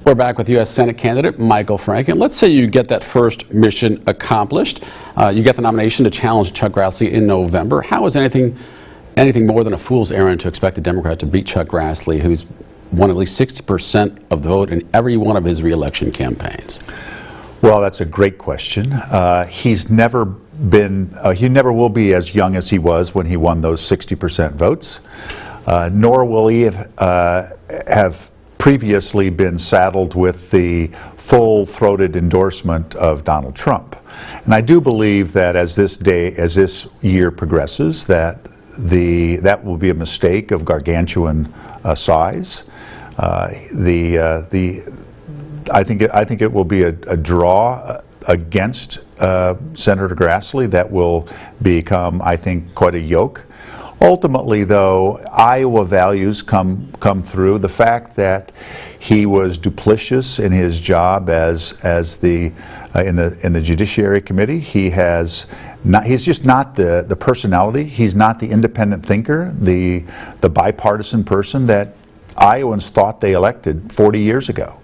We're back with U.S. Senate candidate Michael Franken. Let's say you get that first mission accomplished. You get the nomination to challenge Chuck Grassley in November. How is anything more than a fool's errand to expect a Democrat to beat Chuck Grassley, who's won at least 60% of the vote in every one of his re-election campaigns? Well, that's a great question. He's never been, he never will be as young as he was when he won those 60% votes, nor will he have previously been saddled with the full-throated endorsement of Donald Trump. And I do believe that as this year progresses, that will be a mistake of gargantuan size. I think it will be a draw against Senator Grassley that will become, I think, quite a yoke. Ultimately, though, Iowa values come through. The fact that he was duplicitous in his job in the Judiciary Committee, he's just not the personality. He's not the independent thinker, the bipartisan person that Iowans thought they elected 40 years ago.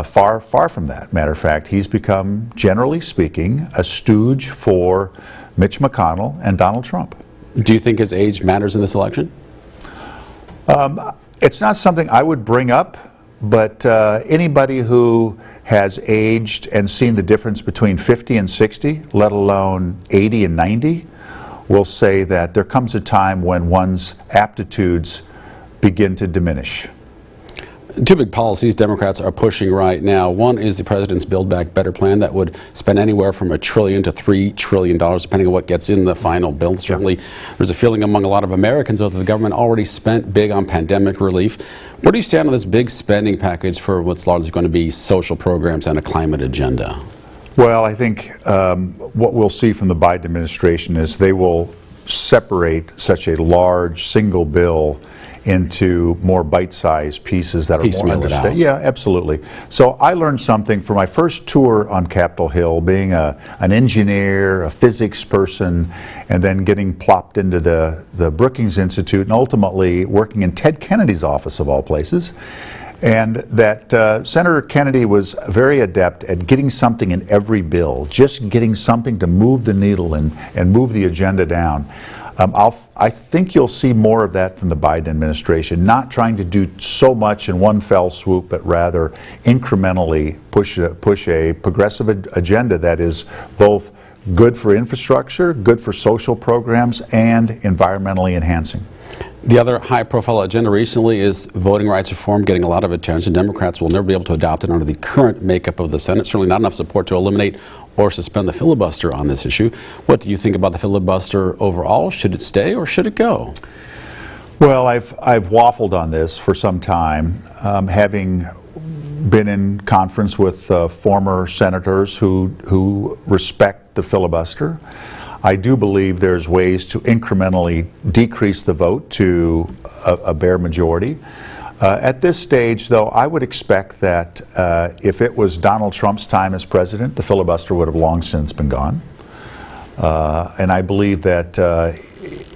Far from that. Matter of fact, he's become, generally speaking, a stooge for Mitch McConnell and Donald Trump. Do you think his age matters in this election? It's not something I would bring up, but anybody who has aged and seen the difference between 50 and 60, let alone 80 and 90, will say that there comes a time when one's aptitudes begin to diminish. Two big policies Democrats are pushing right now. One is the president's Buildback Better plan that would spend anywhere from $1 trillion to $3 trillion, depending on what gets in the final bill. Certainly, there's a feeling among a lot of Americans that the government already spent big on pandemic relief. Where do you stand on this big spending package for what's largely going to be social programs and a climate agenda? Well, I think what we'll see from the Biden administration is they will separate such a large single bill into more bite-sized pieces that are more understated. Yeah, absolutely. So I learned something from my first tour on Capitol Hill, being an engineer, a physics person, and then getting plopped into the Brookings Institute and ultimately working in Ted Kennedy's office of all places. And that Senator Kennedy was very adept at getting something in every bill, just getting something to move the needle and move the agenda down. I think you'll see more of that from the Biden administration, not trying to do so much in one fell swoop, but rather incrementally push a progressive agenda that is both good for infrastructure, good for social programs, and environmentally enhancing. The other high-profile agenda recently is voting rights reform, getting a lot of attention. Democrats will never be able to adopt it under the current makeup of the Senate. Certainly not enough support to eliminate or suspend the filibuster on this issue. What do you think about the filibuster overall? Should it stay or should it go? Well, I've waffled on this for some time, having been in conference with former senators who respect the filibuster. I do believe there's ways to incrementally decrease the vote to a bare majority. At this stage, though, I would expect that if it was Donald Trump's time as president, the filibuster would have long since been gone. And I believe that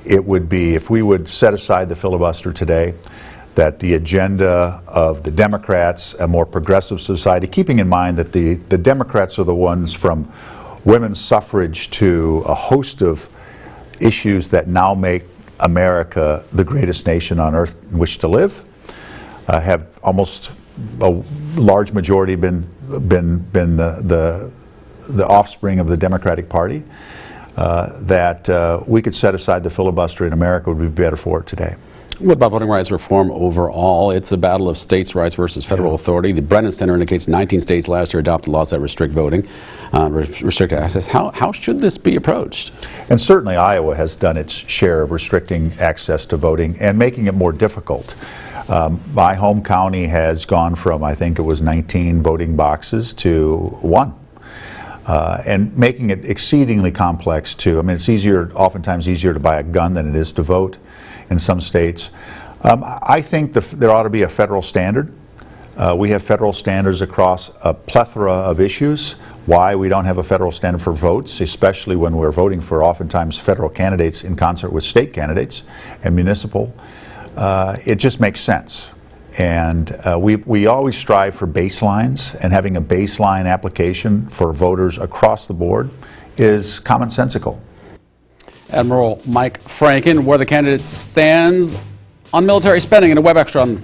it would be, if we would set aside the filibuster today, that the agenda of the Democrats, a more progressive society, keeping in mind that the Democrats are the ones from women's suffrage to a host of issues that now make America the greatest nation on earth in which to live, have almost a large majority been the offspring of the Democratic Party, that we could set aside the filibuster in America would be better for it today. What about voting rights reform overall? It's a battle of states' rights versus federal authority. The Brennan Center indicates 19 states last year adopted laws that restrict voting, restrict access. How should this be approached? And certainly Iowa has done its share of restricting access to voting and making it more difficult. My home county has gone from, I think it was 19 voting boxes to 1. And making it exceedingly complex too. I mean, it's oftentimes easier to buy a gun than it is to vote in some states. I think there ought to be a federal standard. We have federal standards across a plethora of issues. Why we don't have a federal standard for votes, especially when we're voting for oftentimes federal candidates in concert with state candidates and municipal, it just makes sense. And we always strive for baselines, and having a baseline application for voters across the board is commonsensical. Admiral Mike Franken, where the candidate stands on military spending, and a web extra on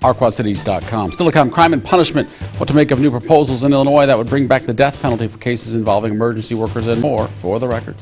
ourquadcities.com. Still to come, crime and punishment, what to make of new proposals in Illinois that would bring back the death penalty for cases involving emergency workers, and more. For the record.